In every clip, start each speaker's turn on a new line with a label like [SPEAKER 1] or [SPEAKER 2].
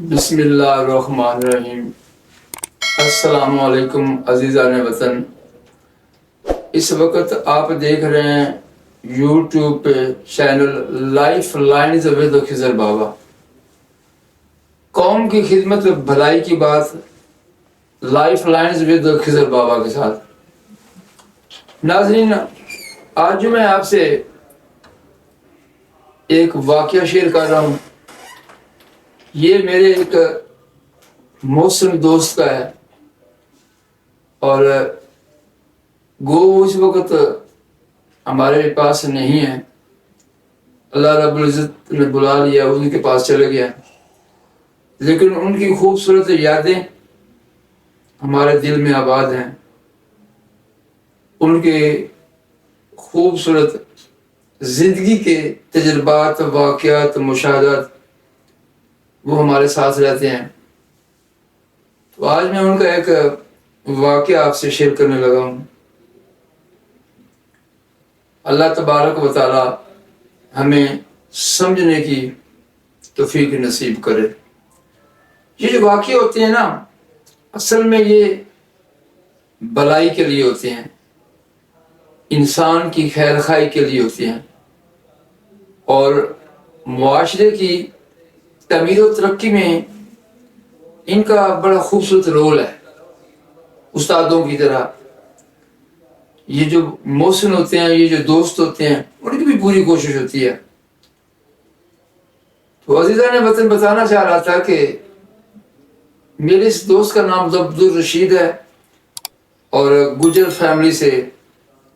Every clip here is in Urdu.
[SPEAKER 1] بسم اللہ الرحمن الرحیم۔ السلام علیکم عزیزان وطن۔ اس وقت آپ دیکھ رہے ہیں یوٹیوب پہ چینل لائف لائنز ود خضر بابا۔ قوم کی خدمت بھلائی کی بات لائف لائنز ود خضر بابا کے ساتھ۔ ناظرین، آج میں آپ سے ایک واقعہ شیئر کر رہا ہوں۔ یہ میرے ایک محسن دوست کا ہے اور گو اس وقت ہمارے پاس نہیں ہے، اللہ رب العزت نے بلا لیا، ان کے پاس چلے گیا، لیکن ان کی خوبصورت یادیں ہمارے دل میں آباد ہیں۔ ان کے خوبصورت زندگی کے تجربات، واقعات، مشاہدات وہ ہمارے ساتھ رہتے ہیں۔ تو آج میں ان کا ایک واقعہ آپ سے شیئر کرنے لگا ہوں۔ اللہ تبارک و تعالی ہمیں سمجھنے کی توفیق نصیب کرے۔ یہ جو واقعے ہوتے ہیں نا، اصل میں یہ بھلائی کے لیے ہوتے ہیں، انسان کی خیر خواہی کے لیے ہوتے ہیں، اور معاشرے کی تعمیر و ترقی میں ان کا بڑا خوبصورت رول ہے۔ استادوں کی طرح یہ جو محسن ہوتے ہیں، یہ جو دوست ہوتے ہیں، ان کی بھی پوری کوشش ہوتی ہے۔ تو عزیزہ نے وطن بتانا چاہ رہا تھا کہ میرے اس دوست کا نام عبدالرشید ہے اور گجر فیملی سے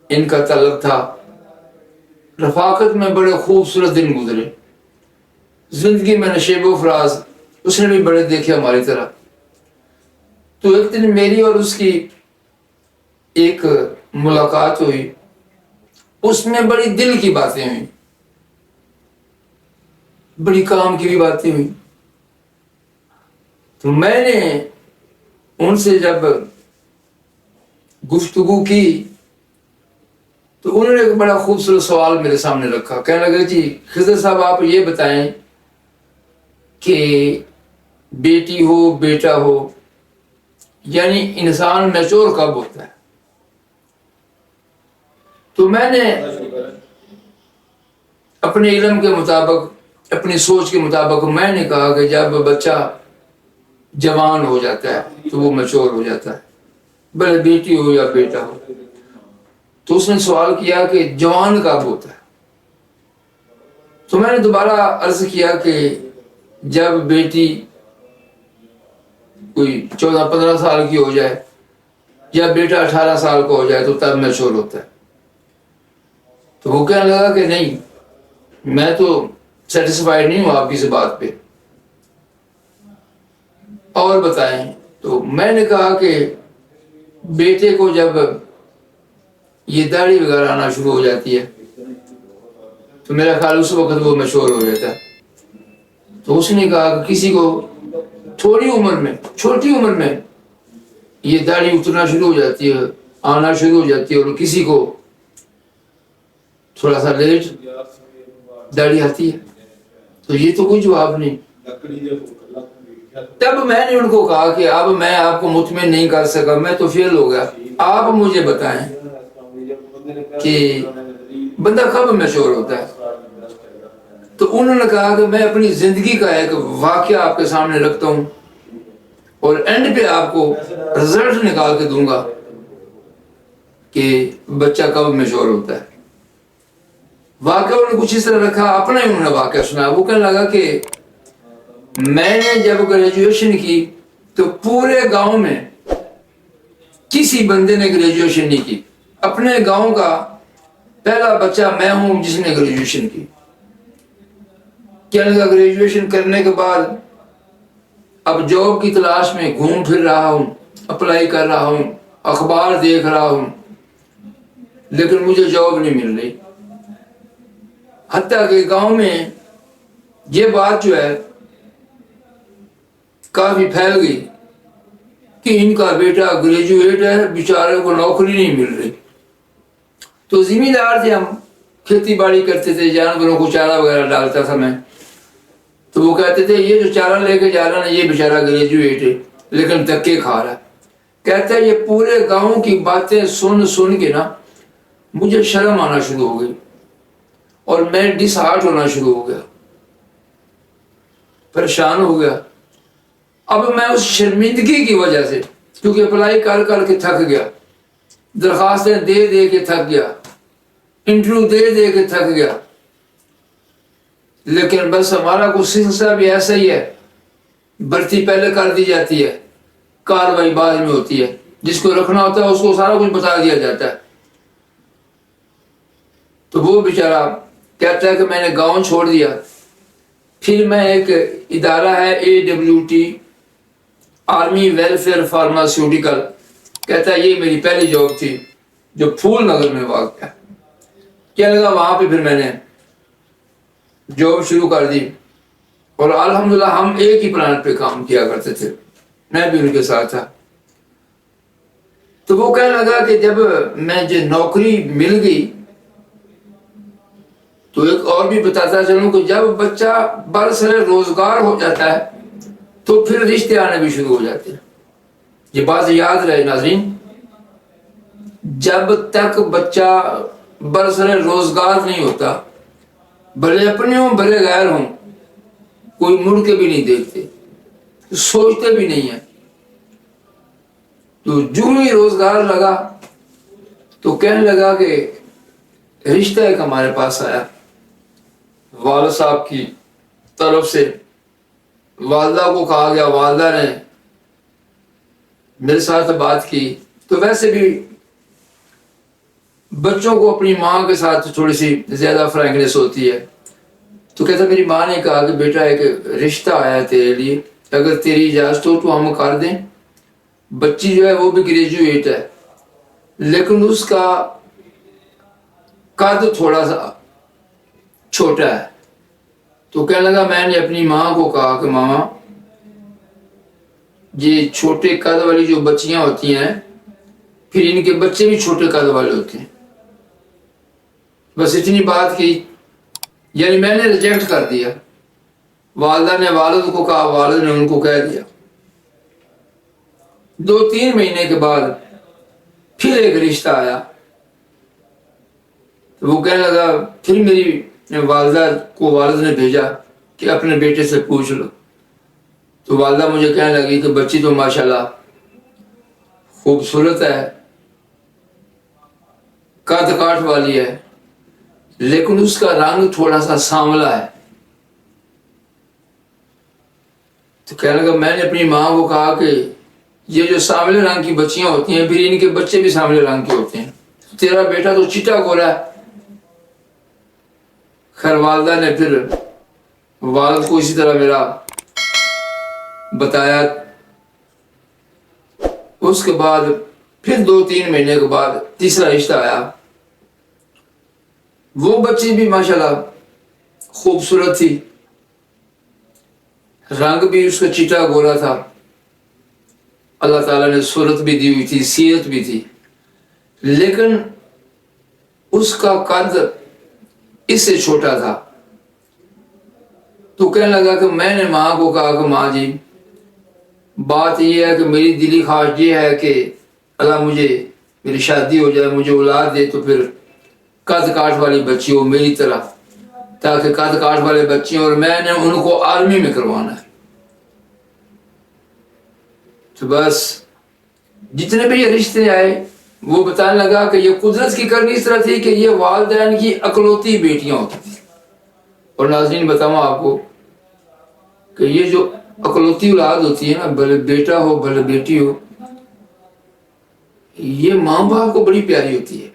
[SPEAKER 1] ان کا تعلق تھا۔ رفاقت میں بڑے خوبصورت دن گزرے، زندگی میں نشیب و فراز اس نے بھی بڑے دیکھے ہماری طرح۔ تو ایک دن میری اور اس کی ایک ملاقات ہوئی، اس میں بڑی دل کی باتیں ہوئی، بڑی کام کی بھی باتیں ہوئی۔ تو میں نے ان سے جب گفتگو کی تو انہوں نے ایک بڑا خوبصورت سوال میرے سامنے رکھا۔ کہنے لگے جی خضر صاحب، آپ یہ بتائیں کہ بیٹی ہو بیٹا ہو، یعنی انسان میچور کب ہوتا ہے؟ تو میں نے اپنے علم کے مطابق، اپنی سوچ کے مطابق میں نے کہا کہ جب بچہ جوان ہو جاتا ہے تو وہ میچور ہو جاتا ہے، بھلے بیٹی ہو یا بیٹا ہو۔ تو اس نے سوال کیا کہ جوان کب ہوتا ہے؟ تو میں نے دوبارہ عرض کیا کہ جب بیٹی کوئی 14-15 سال کی ہو جائے یا بیٹا 18 سال کا ہو جائے تو تب میچور ہوتا ہے۔ تو وہ کہنے لگا کہ نہیں، میں تو سیٹسفائیڈ نہیں ہوں آپ کی اس بات پہ، اور بتائیں۔ تو میں نے کہا کہ بیٹے کو جب یہ داڑھی وغیرہ آنا شروع ہو جاتی ہے تو میرا خیال اس وقت وہ میچور ہو جاتا ہے۔ تو اس نے کہا کہ کسی کو تھوڑی عمر میں، چھوٹی عمر میں یہ داڑھی اترنا شروع ہو جاتی ہے، آنا شروع ہو جاتی ہے، اور کسی کو تھوڑا سا لیٹ داڑھی آتی ہے۔ تو یہ تو کوئی جواب نہیں۔ تب میں نے ان کو کہا کہ اب میں آپ کو مطمئن نہیں کر سکا، میں تو فیل ہو گیا، آپ مجھے بتائیں کہ بندہ کب میچور ہوتا ہے؟ تو انہوں نے کہا کہ میں اپنی زندگی کا ایک واقعہ آپ کے سامنے رکھتا ہوں اور اینڈ پہ آپ کو رزلٹ نکال کے دوں گا کہ بچہ کب میچور ہوتا ہے۔ واقعہ انہوں نے کچھ اس طرح رکھا، اپنا ہی انہوں نے واقعہ سنا۔ وہ کہنے لگا کہ میں نے جب گریجویشن کی تو پورے گاؤں میں کسی بندے نے گریجویشن نہیں کی، اپنے گاؤں کا پہلا بچہ میں ہوں جس نے گریجویشن کی۔ کہنے لگا گریجویشن کرنے کے بعد اب جاب کی تلاش میں گھوم پھر رہا ہوں، اپلائی کر رہا ہوں، اخبار دیکھ رہا ہوں، لیکن مجھے جاب نہیں مل رہی۔ حتیٰ کہ گاؤں میں یہ بات جو ہے کافی پھیل گئی کہ ان کا بیٹا گریجویٹ ہے، بیچارے کو نوکری نہیں مل رہی۔ تو ذمہ دار تھے ہم، کھیتی باڑی کرتے تھے، جانوروں کو چارہ وغیرہ ڈالتا تھا میں۔ تو وہ کہتے تھے یہ جو چارہ لے کے جا رہا ہے یہ بیچارہ گریجویٹ ہے لیکن دھکے کھا رہا ہے. کہتا ہے یہ پورے گاؤں کی باتیں سن سن کے نا مجھے شرم آنا شروع ہو گئی اور میں ڈس ہارٹ ہونا شروع ہو گیا, پریشان ہو گیا. اب میں اس شرمندگی کی وجہ سے, کیونکہ اپلائی کر کر کے تھک گیا, درخواستیں دے دے کے تھک گیا, انٹرویو دے دے کے تھک گیا, لیکن بس ہمارا کچھ سلسلہ بھی ایسا ہی ہے, بھرتی پہلے کر دی جاتی ہے, کاروائی بعد میں ہوتی ہے, جس کو رکھنا ہوتا ہے اس کو سارا کچھ بتا دیا جاتا ہے. تو وہ بیچارہ کہتا ہے کہ میں نے گاؤں چھوڑ دیا. پھر میں ایک ادارہ ہے AWT, آرمی ویلفیئر فارماسیوٹیکل, کہتا ہے یہ میری پہلی جاب تھی جو پھول نگر میں واقع ہے. کیا لگا وہاں پہ پھر میں نے جاب شروع کر دی اور الحمدللہ ہم ایک ہی پلانٹ پہ کام کیا کرتے تھے, میں بھی ان کے ساتھ تھا. تو وہ کہنے لگا کہ جب میں جو نوکری مل گئی تو ایک اور بھی بتاتا چلوں کہ جب بچہ برسر روزگار ہو جاتا ہے تو پھر رشتے آنے بھی شروع ہو جاتے ہیں. یہ بات یاد رہے ناظرین, جب تک بچہ برسر روزگار نہیں ہوتا, بھلے اپنے ہوں بھلے غیر ہوں, کوئی مڑ کے بھی نہیں دیکھتے, سوچتے بھی نہیں ہیں. تو جو ہی روزگار لگا تو کہنے لگا کہ رشتہ ایک ہمارے پاس آیا والد صاحب کی طرف سے. والدہ کو کہا گیا, والدہ نے میرے ساتھ بات کی. تو ویسے بھی بچوں کو اپنی ماں کے ساتھ تھوڑی سی زیادہ فرینکنیس ہوتی ہے. تو کہتا میری ماں نے کہا کہ بیٹا ایک رشتہ آیا ہے تیرے لیے, اگر تیری اجازت ہو تو ہم کر دیں. بچی جو ہے وہ بھی گریجویٹ ہے لیکن اس کا قد تھوڑا سا چھوٹا ہے. تو کہنے لگا میں نے اپنی ماں کو کہا کہ ماما یہ چھوٹے قد والی جو بچیاں ہوتی ہیں پھر ان کے بچے بھی چھوٹے قد والے ہوتے ہیں. بس اتنی بات کی, یعنی میں نے ریجیکٹ کر دیا. والدہ نے والد کو کہا, والد نے ان کو کہہ دیا. 2-3 مہینے کے بعد پھر ایک رشتہ آیا. تو وہ کہنے لگا, پھر میری والدہ کو والد نے بھیجا کہ اپنے بیٹے سے پوچھ لو. تو والدہ مجھے کہنے لگی کہ بچی تو ماشاءاللہ خوبصورت ہے, قد کاٹ والی ہے, لیکن اس کا رنگ تھوڑا سا سانولا ہے. تو کہنے لگا میں نے اپنی ماں کو کہا کہ یہ جو سانولے رنگ کی بچیاں ہوتی ہیں پھر ان کے بچے بھی سانولے رنگ کے ہوتے ہیں, تیرا بیٹا تو چٹا گورا ہے. خیر والدہ نے پھر والد کو اسی طرح میرا بتایا. اس کے بعد پھر 2-3 مہینے کے بعد تیسرا رشتہ آیا. وہ بچی بھی ماشاءاللہ خوبصورت تھی, رنگ بھی اس کا چٹا گورا تھا, اللہ تعالیٰ نے صورت بھی دی ہوئی تھی, سیرت بھی تھی, لیکن اس کا قد اس سے چھوٹا تھا. تو کہنے لگا کہ میں نے ماں کو کہا کہ ماں جی بات یہ ہے کہ میری دلی خواہش یہ ہے کہ اللہ مجھے میری شادی ہو جائے, مجھے اولاد دے, تو پھر قد کاٹ والی بچی ہو میری طرح, تاکہ قد کاٹ والے بچے, اور میں نے ان کو آرمی میں کروانا ہے. تو بس جتنے بھی یہ رشتے آئے وہ بتانے لگا کہ یہ قدرت کی کرنی اس طرح تھی کہ یہ والدین کی اکلوتی بیٹیاں ہوتی تھیں. اور ناظرین بتاؤں آپ کو کہ یہ جو اکلوتی اولاد ہوتی ہے نا, بھلے بیٹا ہو بھلے بیٹی ہو, یہ ماں باپ کو بڑی پیاری ہوتی ہے,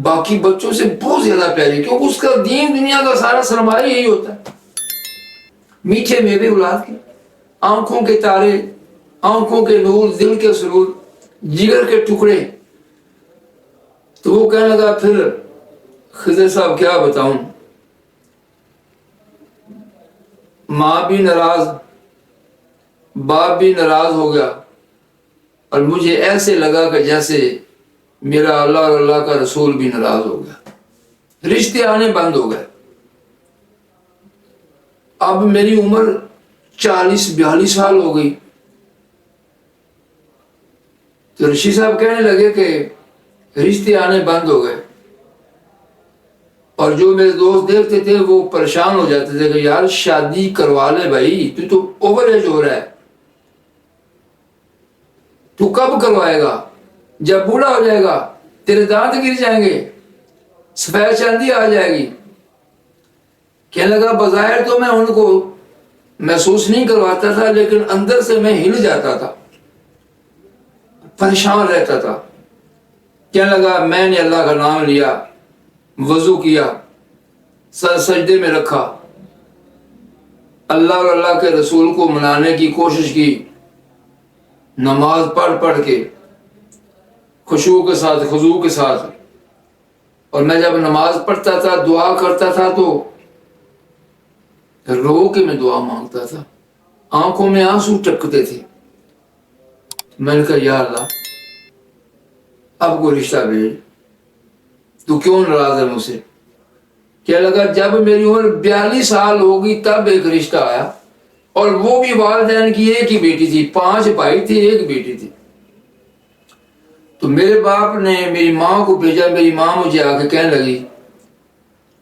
[SPEAKER 1] باقی بچوں سے بہت زیادہ پیاری, کیونکہ اس کا دین دنیا کا سارا سرمایہ یہی ہوتا ہے. میٹھے میوے اولاد کے, آنکھوں کے تارے, آنکھوں کے نور, دل کے سرور, جگر کے ٹکڑے. تو وہ کہنے لگا پھر خضر صاحب کیا بتاؤں, ماں بھی ناراض, باپ بھی ناراض ہو گیا, اور مجھے ایسے لگا کہ جیسے میرا اللہ اور اللہ کا رسول بھی ناراض ہو گیا. رشتے آنے بند ہو گئے. اب میری عمر 40-42 سال ہو گئی. تو رشید صاحب کہنے لگے کہ رشتے آنے بند ہو گئے، اور جو میرے دوست دیکھتے تھے وہ پریشان ہو جاتے تھے کہ یار شادی کروا لے بھائی، تو اوور ایج ہو رہا ہے، تو کب کروائے گا؟ جب بوڑھا ہو جائے گا تیرے دانت گر جائیں گے، سفید چاندی آ جائے گی. کہنے لگا بظاہر تو میں ان کو محسوس نہیں کرواتا تھا، لیکن اندر سے میں ہل جاتا تھا، پریشان رہتا تھا. کہنے لگا میں نے اللہ کا نام لیا، وضو کیا، سر سجدے میں رکھا، اللہ اور اللہ کے رسول کو منانے کی کوشش کی، نماز پڑھ کے خشوع کے ساتھ، خضوع کے ساتھ. اور میں جب نماز پڑھتا تھا، دعا کرتا تھا، تو رو کے میں دعا مانگتا تھا، آنکھوں میں آنسو ٹپکتے تھے. میں نے کہا یا اللہ اب کوئی رشتہ بھیج، تو کیوں ناراض ہے مجھ سے؟ کیا لگا جب میری عمر 42 سال ہوگی تب ایک رشتہ آیا، اور وہ بھی والدین کی ایک ہی بیٹی تھی، 5 بھائی تھے، ایک بیٹی تھی. تو میرے باپ نے میری ماں کو بھیجا. میری ماں مجھے آ کے کہنے لگی،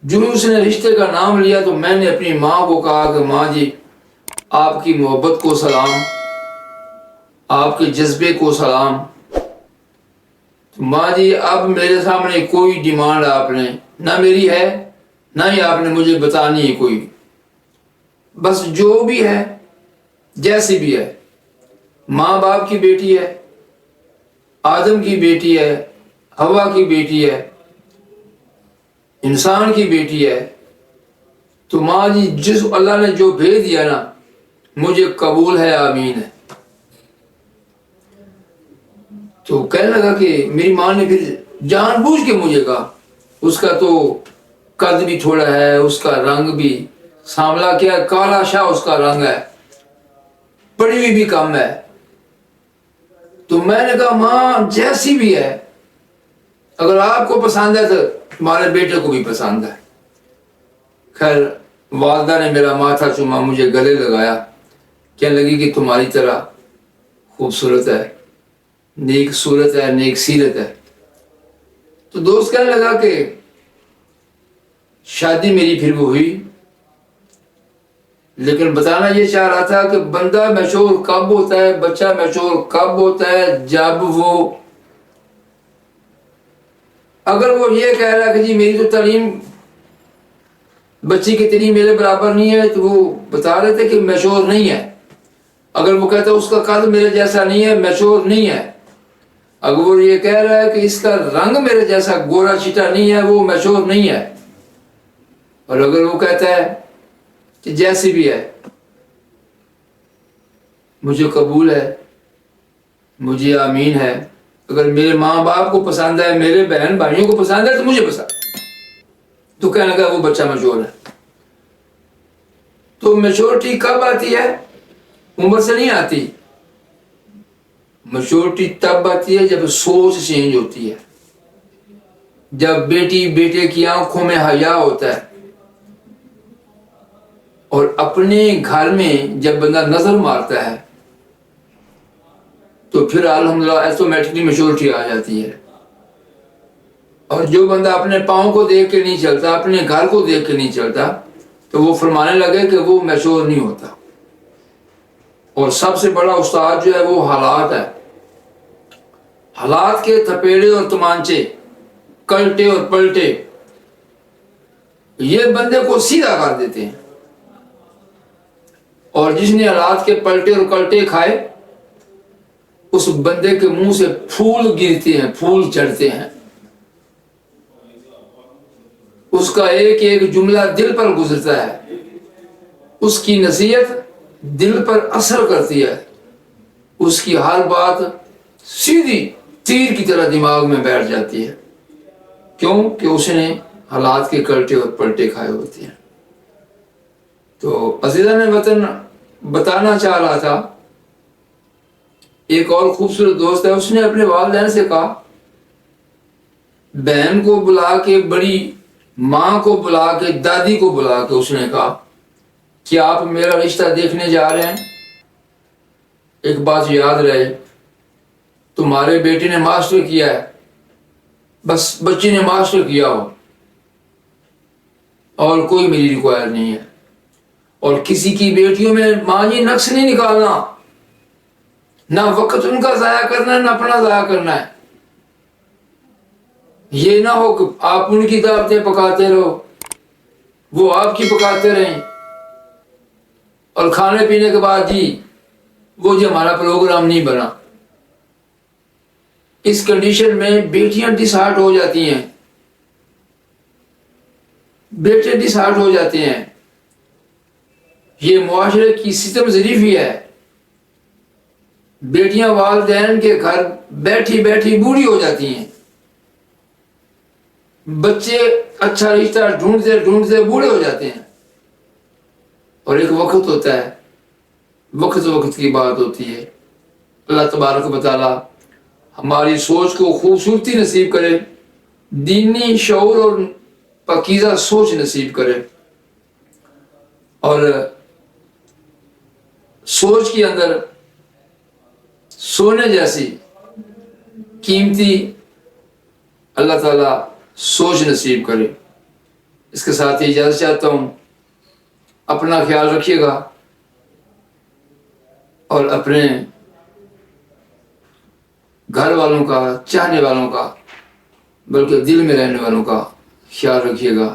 [SPEAKER 1] جو اس نے رشتے کا نام لیا تو میں نے اپنی ماں کو کہا کہ ماں جی آپ کی محبت کو سلام، آپ کے جذبے کو سلام. ماں جی اب میرے سامنے کوئی ڈیمانڈ آپ نے نہ میری ہے، نہ ہی آپ نے مجھے بتانی ہے کوئی. بس جو بھی ہے، جیسی بھی ہے، ماں باپ کی بیٹی ہے، آدم کی بیٹی ہے، ہوا کی بیٹی ہے، انسان کی بیٹی ہے، تو ماں جی جس اللہ نے جو بھیج دیا نا مجھے قبول ہے، آمین ہے. تو کہنے لگا کہ میری ماں نے پھر جان بوجھ کے مجھے کہا اس کا تو قد بھی تھوڑا ہے، اس کا رنگ بھی سانولا، کیا کالا شاہ اس کا رنگ ہے، پڑھی ہوئی بھی کم ہے. تو میں نے کہا ماں جیسی بھی ہے، اگر آپ کو پسند ہے تو تمہارے بیٹے کو بھی پسند ہے. خیر والدہ نے میرا ماتھا چوما، مجھے گلے لگایا، کہنے لگی کہ تمہاری طرح خوبصورت ہے، نیک صورت ہے، نیک سیرت ہے. تو دوست کہنے لگا کہ شادی میری پھر وہ ہوئی، لیکن بتانا یہ چاہ رہا تھا کہ بندہ میچور کب ہوتا ہے، بچہ میچور کب ہوتا ہے، جب وہ اگر وہ یہ کہہ رہا ہے کہ جی میری تو تعلیم بچی کی اتنی میرے برابر نہیں ہے، تو وہ بتا رہے تھے کہ میچور نہیں ہے. اگر وہ کہتا ہے اس کا قد میرے جیسا نہیں ہے، میچور نہیں ہے. اگر وہ یہ کہہ رہا ہے کہ اس کا رنگ میرے جیسا گورا چیٹا نہیں ہے، وہ میچور نہیں ہے. اور اگر وہ کہتا ہے کہ جیسی بھی ہے مجھے قبول ہے، مجھے آمین ہے، اگر میرے ماں باپ کو پسند ہے، میرے بہن بھائیوں کو پسند ہے تو مجھے پسند، تو کہنے لگا وہ بچہ میچور ہے. تو میچورٹی کب آتی ہے؟ عمر سے نہیں آتی. میچورٹی تب آتی ہے جب سوچ چینج ہوتی ہے، جب بیٹی بیٹے کی آنکھوں میں حیا ہوتا ہے، اور اپنے گھر میں جب بندہ نظر مارتا ہے تو پھر الحمدللہ ایٹومیٹکلی میچورٹی آ جاتی ہے. اور جو بندہ اپنے پاؤں کو دیکھ کے نہیں چلتا، اپنے گھر کو دیکھ کے نہیں چلتا، تو وہ فرمانے لگے کہ وہ میچور نہیں ہوتا. اور سب سے بڑا استاد جو ہے وہ حالات ہے. حالات کے تھپیڑے اور تمانچے، کلٹے اور پلٹے، یہ بندے کو سیدھا کر دیتے ہیں. اور جس نے حالات کے پلٹے اور کلٹے کھائے اس بندے کے منہ سے پھول گرتے ہیں، پھول چڑھتے ہیں. اس کا ایک ایک جملہ دل پر گزرتا ہے، اس کی نصیحت دل پر اثر کرتی ہے، اس کی ہر بات سیدھی تیر کی طرح دماغ میں بیٹھ جاتی ہے. کیوں کہ اس نے حالات کے کلٹے اور پلٹے کھائے ہوتے ہیں. تو عزیزان وطن بتانا چاہ رہا تھا، ایک اور خوبصورت دوست ہے، اس نے اپنے والدین سے کہا، بہن کو بلا کے، بڑی ماں کو بلا کے، دادی کو بلا کے اس نے کہا کہ آپ میرا رشتہ دیکھنے جا رہے ہیں، ایک بات یاد رہے، تمہارے بیٹے نے ماسٹر کیا ہے، بس بچی نے ماسٹر کیا ہو، اور کوئی میری ریکوائر نہیں ہے. اور کسی کی بیٹیوں میں ماں جی نقص نہیں نکالنا، نہ وقت ان کا ضائع کرنا ہے نہ اپنا ضائع کرنا ہے. یہ نہ ہو کہ آپ ان کی دعوتیں پکاتے رہو، وہ آپ کی پکاتے رہیں، اور کھانے پینے کے بعد جی وہ جو ہمارا پروگرام نہیں بنا. اس کنڈیشن میں بیٹیاں ڈس ہارٹ ہو جاتی ہیں، بیٹے ڈس ہارٹ ہو جاتے ہیں. یہ معاشرے کی ستم ظریفی ہے. بیٹیاں والدین کے گھر بیٹھی بیٹھی بوڑھی ہو جاتی ہیں، بچے اچھا رشتہ ڈھونڈتے ڈھونڈتے بوڑھے ہو جاتے ہیں. اور ایک وقت ہوتا ہے، وقت وقت کی بات ہوتی ہے. اللہ تبارک و تعالی ہماری سوچ کو خوبصورتی نصیب کرے، دینی شعور اور پاکیزہ سوچ نصیب کرے، اور سوچ کے اندر سونے جیسی قیمتی اللہ تعالیٰ سوچ نصیب کرے. اس کے ساتھ ہی اجازت چاہتا ہوں. اپنا خیال رکھیے گا اور اپنے گھر والوں کا، چاہنے والوں کا، بلکہ دل میں رہنے والوں کا خیال رکھیے گا.